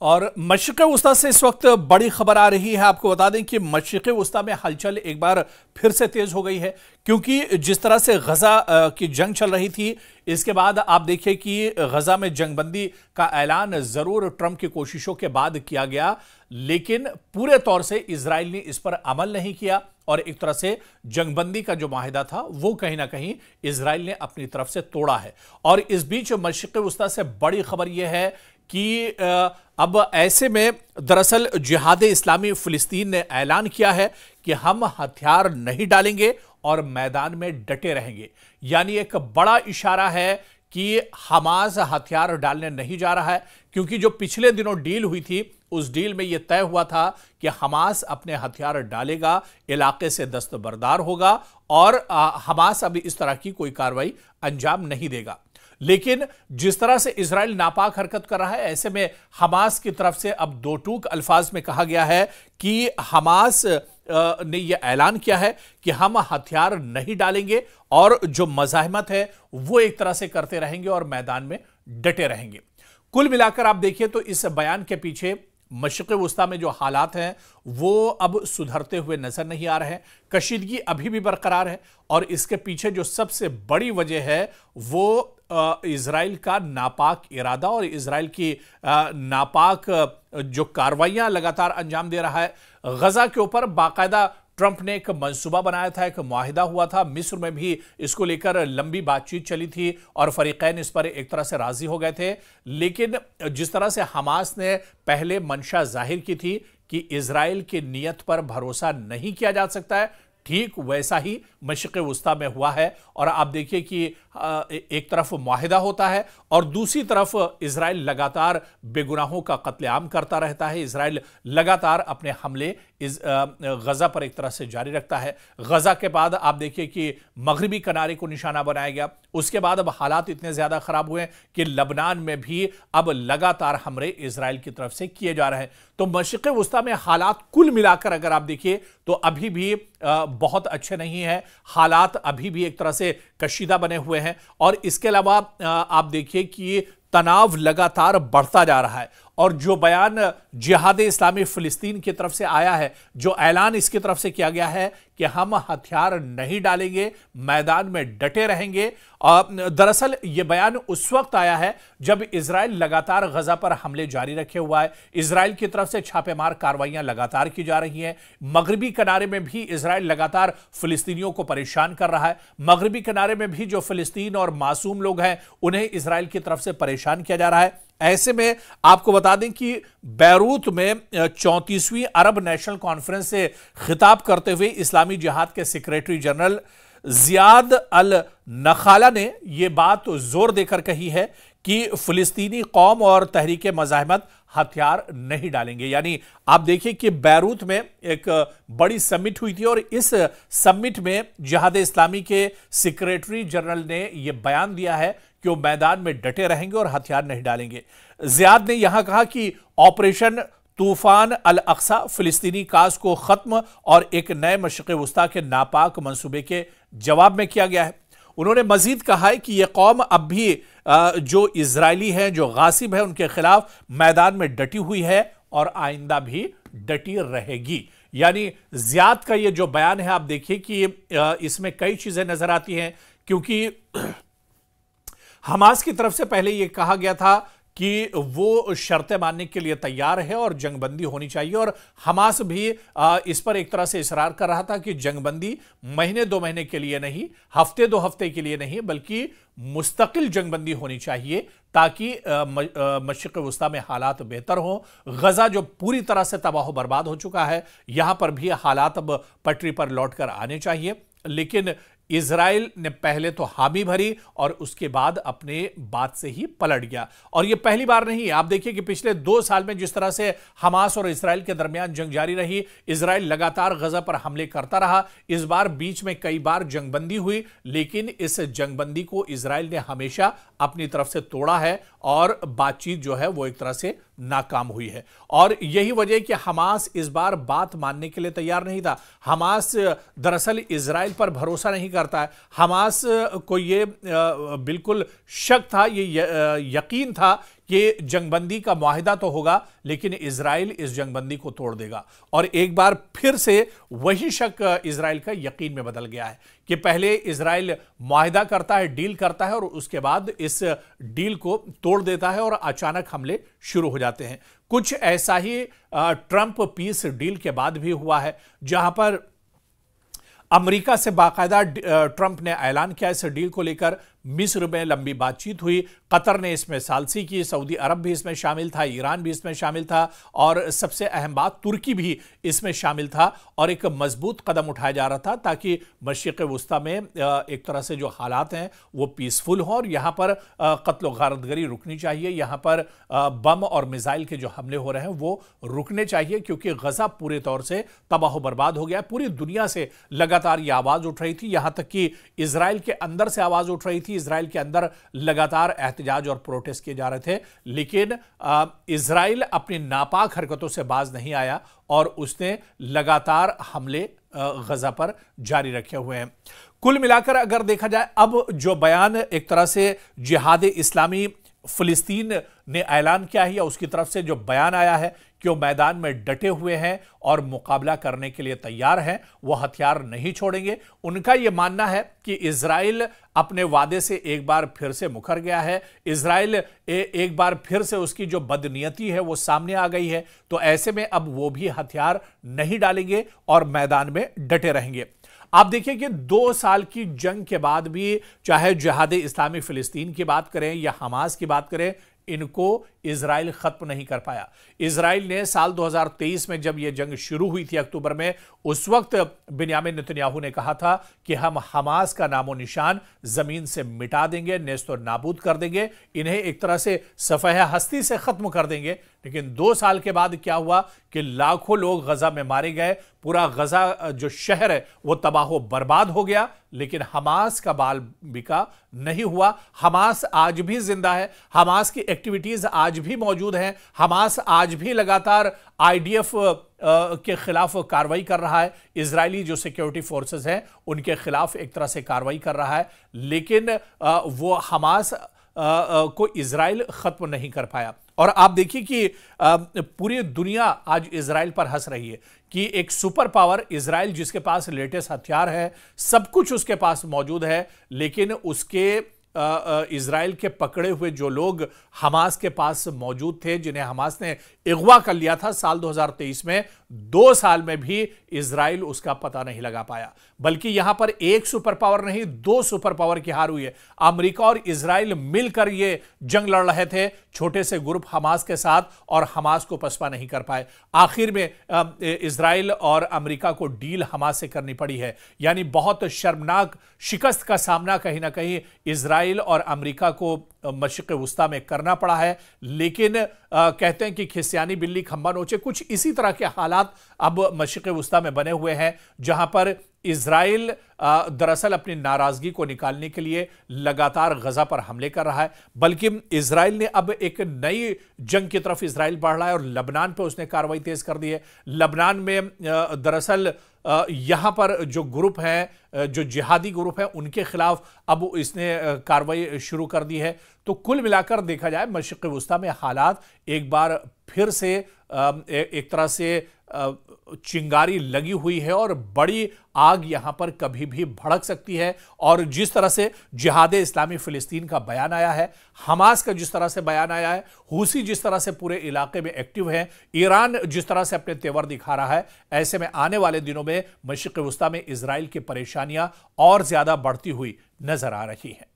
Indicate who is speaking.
Speaker 1: और मशरिक़ वस्ता से इस वक्त बड़ी खबर आ रही है। आपको बता दें कि मशरिक़ वस्ता में हलचल एक बार फिर से तेज हो गई है, क्योंकि जिस तरह से गजा की जंग चल रही थी, इसके बाद आप देखिए कि गजा में जंगबंदी का ऐलान जरूर ट्रंप की कोशिशों के बाद किया गया, लेकिन पूरे तौर से इजराइल ने इस पर अमल नहीं किया और एक तरह से जंगबंदी का जो माहिदा था वो कहीं ना कहीं इजराइल ने अपनी तरफ से तोड़ा है। और इस बीच मशरिक़ वस्ता से बड़ी खबर यह है कि अब ऐसे में दरअसल जिहाद इस्लामी फिलिस्तीन ने ऐलान किया है कि हम हथियार नहीं डालेंगे और मैदान में डटे रहेंगे। यानी एक बड़ा इशारा है कि हमास हथियार डालने नहीं जा रहा है, क्योंकि जो पिछले दिनों डील हुई थी उस डील में यह तय हुआ था कि हमास अपने हथियार डालेगा, इलाके से दस्तबरदार होगा और हमास अभी इस तरह की कोई कार्रवाई अंजाम नहीं देगा। लेकिन जिस तरह से इजराइल नापाक हरकत कर रहा है, ऐसे में हमास की तरफ से अब दो टूक अल्फाज में कहा गया है कि हमास ने यह ऐलान किया है कि हम हथियार नहीं डालेंगे और जो मज़ाहमत है वो एक तरह से करते रहेंगे और मैदान में डटे रहेंगे। कुल मिलाकर आप देखिए तो इस बयान के पीछे मशरिक़ वस्ता में जो हालात हैं वो अब सुधरते हुए नजर नहीं आ रहे हैं। कशीदगी अभी भी बरकरार है और इसके पीछे जो सबसे बड़ी वजह है वो इजराइल का नापाक इरादा और इजराइल की नापाक जो कार्रवाइयां लगातार अंजाम दे रहा है। गजा के ऊपर बाकायदा ट्रंप ने एक मंसूबा बनाया था, एक मुआहिदा हुआ था, मिस्र में भी इसको लेकर लंबी बातचीत चली थी और फरीकैन इस पर एक तरह से राजी हो गए थे। लेकिन जिस तरह से हमास ने पहले मंशा जाहिर की थी कि इजराइल की नीयत पर भरोसा नहीं किया जा सकता है, ठीक वैसा ही मशरिक़ वस्ता में हुआ है। और आप देखिए कि एक तरफ मुआहिदा होता है और दूसरी तरफ इजराइल लगातार बेगुनाहों का कत्लेआम करता रहता है। इजराइल लगातार अपने हमले गजा पर एक तरह से जारी रखता है। गजा के बाद आप देखिए कि मगरबी किनारे को निशाना बनाया गया। उसके बाद अब हालात इतने ज्यादा खराब हुए कि लबनान में भी अब लगातार हमले इजराइल की तरफ से किए जा रहे हैं। तो मशरिक़ वस्ता में हालात कुल मिलाकर अगर आप देखिए तो अभी भी बहुत अच्छे नहीं है। हालात अभी भी एक तरह से कशीदा बने हुए हैं और इसके अलावा आप देखिए कि तनाव लगातार बढ़ता जा रहा है। और जो बयान जिहाद इस्लामी फिलिस्तीन की तरफ से आया है, जो ऐलान इसकी तरफ से किया गया है कि हम हथियार नहीं डालेंगे, मैदान में डटे रहेंगे। दरअसल यह बयान उस वक्त आया है जब इजराइल लगातार गजा पर हमले जारी रखे हुआ है। इजराइल की तरफ से छापेमार कार्रवाइयां लगातार की जा रही हैं। मगरबी किनारे में भी इजराइल लगातार फिलिस्तीनियों को परेशान कर रहा है। मगरबी किनारे में भी जो फिलिस्तीन और मासूम लोग हैं उन्हें इजराइल की तरफ से परेशान किया जा रहा है। ऐसे में आपको बता दें कि बैरूत में 34वीं अरब नेशनल कॉन्फ्रेंस से खिताब करते हुए इस्लामी जिहाद के सेक्रेटरी जनरल जियाद अल नखाला ने यह बात जोर देकर कही है कि फिलिस्तीनी कौम और तहरीक मज़ाहमत हथियार नहीं डालेंगे। यानी आप देखिए कि बैरूत में एक बड़ी समिट हुई थी और इस समिट में जिहाद इस्लामी के सेक्रेटरी जनरल ने यह बयान दिया है कि वो मैदान में डटे रहेंगे और हथियार नहीं डालेंगे। जियाद ने यहां कहा कि ऑपरेशन तूफान अल अक्सा फिलिस्तीनी काज को खत्म और एक नए मशरिक़ वस्ता के नापाक मंसूबे के जवाब में किया गया है। उन्होंने मजीद कहा है कि यह कौम अब भी जो इजरायली हैं, जो गासिब है, उनके खिलाफ मैदान में डटी हुई है और आइंदा भी डटी रहेगी। यानी जियाद का ये जो बयान है, आप देखिए कि इसमें कई चीजें नजर आती हैं, क्योंकि हमास की तरफ से पहले यह कहा गया था कि वो शर्तें मानने के लिए तैयार है और जंगबंदी होनी चाहिए, और हमास भी इस पर एक तरह से इसरार कर रहा था कि जंगबंदी महीने दो महीने के लिए नहीं, हफ्ते दो हफ्ते के लिए नहीं, बल्कि मुस्तकिल जंगबंदी होनी चाहिए ताकि मशरिक़ वस्ता में हालात बेहतर हों। गजा जो पूरी तरह से तबाह बर्बाद हो चुका है, यहां पर भी हालात अब पटरी पर लौटकर आने चाहिए। लेकिन इजराइल ने पहले तो हामी भरी और उसके बाद अपने बात से ही पलट गया। और यह पहली बार नहीं है। आप देखिए कि पिछले 2 साल में जिस तरह से हमास और इजराइल के दरमियान जंग जारी रही, इजराइल लगातार गजा पर हमले करता रहा। इस बार बीच में कई बार जंगबंदी हुई, लेकिन इस जंगबंदी को इजराइल ने हमेशा अपनी तरफ से तोड़ा है और बातचीत जो है वो एक तरह से नाकाम हुई है। और यही वजह कि हमास इस बार बात मानने के लिए तैयार नहीं था। हमास दरअसल इजराइल पर भरोसा नहीं करता है। हमास को ये बिल्कुल शक था, ये यकीन था कि जंगबंदी का मुआहिदा तो होगा लेकिन इजराइल इस जंगबंदी को तोड़ देगा। और एक बार फिर से वही शक इजराइल का यकीन में बदल गया है कि पहले इजराइल मुआहिदा करता है, डील करता है और उसके बाद इस डील को तोड़ देता है और अचानक हमले शुरू हो जाते हैं। कुछ ऐसा ही ट्रंप पीस डील के बाद भी हुआ है, जहां पर अमेरिका से बाकायदा ट्रंप ने ऐलान किया इस डील को लेकर। मिस्र में लंबी बातचीत हुई, कतर ने इसमें सालसी की, सऊदी अरब भी इसमें शामिल था, ईरान भी इसमें शामिल था और सबसे अहम बात तुर्की भी इसमें शामिल था। और एक मजबूत कदम उठाया जा रहा था ताकि मशरिक़ वुस्ता में एक तरह से जो हालात हैं वो पीसफुल हों और यहाँ पर कत्ल गारतगरी रुकनी चाहिए, यहाँ पर बम और मिसाइल के जो हमले हो रहे हैं वो रुकने चाहिए, क्योंकि गजा पूरे तौर से तबाह बर्बाद हो गया। पूरी दुनिया से लगातार ये आवाज़ उठ रही थी, यहाँ तक कि इजराइल के अंदर से आवाज़ उठ रही थी। इजराइल के अंदर लगातार एहतजाज और प्रोटेस्ट किए जा रहे थे, लेकिन इजराइल अपनी नापाक हरकतों से बाज नहीं आया और उसने लगातार हमले गजा पर जारी रखे हुए हैं। कुल मिलाकर अगर देखा जाए, अब जो बयान एक तरह से जिहाद इस्लामी फिलिस्तीन ने ऐलान किया है या उसकी तरफ से जो बयान आया है कि वो मैदान में डटे हुए हैं और मुकाबला करने के लिए तैयार हैं, वो हथियार नहीं छोड़ेंगे। उनका यह मानना है कि इजराइल अपने वादे से एक बार फिर से मुकर गया है, इजराइल एक बार फिर से उसकी जो बदनीयती है वो सामने आ गई है, तो ऐसे में अब वो भी हथियार नहीं डालेंगे और मैदान में डटे रहेंगे। आप देखिए कि 2 साल की जंग के बाद भी, चाहे जिहाद इस्लामी फिलिस्तीन की बात करें या हमास की बात करें, इनको इजराइल खत्म नहीं कर पाया। इजराइल ने साल 2023 में जब यह जंग शुरू हुई थी अक्टूबर में, उस वक्त बिन्यामिन नेतन्याहू ने कहा था कि हम हमास का नामो निशान जमीन से मिटा देंगे, नेस्तो नाबूद कर देंगे, इन्हें एक तरह से सफह हस्ती से खत्म कर देंगे। लेकिन 2 साल के बाद क्या हुआ कि लाखों लोग गजा में मारे गए, पूरा गजा जो शहर है वो तबाह बर्बाद हो गया, लेकिन हमास का बाल बिका नहीं हुआ। हमास आज भी जिंदा है, हमास की एक्टिविटीज आज भी मौजूद हैं, हमास आज भी लगातार आईडीएफ के खिलाफ कार्रवाई कर रहा है, इजरायली जो सिक्योरिटी फोर्सेस हैं उनके खिलाफ एक तरह से कार्रवाई कर रहा है, लेकिन वो हमास को इजराइल खत्म नहीं कर पाया। और आप देखिए कि पूरी दुनिया आज इजराइल पर हंस रही है कि एक सुपर पावर इजराइल, जिसके पास लेटेस्ट हथियार है, सब कुछ उसके पास मौजूद है, लेकिन उसके इजराइल के पकड़े हुए जो लोग हमास के पास मौजूद थे, जिन्हें हमास ने अगवा कर लिया था साल 2023 में, 2 साल में भी इजराइल उसका पता नहीं लगा पाया। बल्कि यहां पर एक सुपर पावर नहीं, 2 सुपर पावर की हार हुई है। अमेरिका और इजराइल मिलकर ये जंग लड़ रहे थे छोटे से ग्रुप हमास के साथ, और हमास को पसपा नहीं कर पाए। आखिर में इजराइल और अमेरिका को डील हमास से करनी पड़ी है, यानी बहुत शर्मनाक शिकस्त का सामना कहीं ना कहीं इजराइल और अमेरिका को मशरिक़ वुस्ता में करना पड़ा है। लेकिन कहते हैं कि खिसियानी बिल्ली खंबा नोचे, कुछ इसी तरह के हालात अब मशरिक़ वुस्ता में बने हुए हैं, जहां पर इजराइल दरअसल अपनी नाराजगी को निकालने के लिए लगातार गजा पर हमले कर रहा है। बल्कि इजराइल ने अब एक नई जंग की तरफ इजराइल बढ़ रहा है और लबनान पे उसने कार्रवाई तेज कर दी है। लबनान में दरअसल यहां पर जो ग्रुप हैं, जो जिहादी ग्रुप हैं, उनके खिलाफ अब इसने कार्रवाई शुरू कर दी है। तो कुल मिलाकर देखा जाए, मशरिक़ वुस्ता में हालात एक बार फिर से एक तरह से चिंगारी लगी हुई है और बड़ी आग यहां पर कभी भी भड़क सकती है। और जिस तरह से जिहाद इस्लामी फिलिस्तीन का बयान आया है, हमास का जिस तरह से बयान आया है, हूसी जिस तरह से पूरे इलाके में एक्टिव है, ईरान जिस तरह से अपने तेवर दिखा रहा है, ऐसे में आने वाले दिनों में मशरिक़ वुस्ता में इजराइल की परेशानियां और ज्यादा बढ़ती हुई नजर आ रही हैं।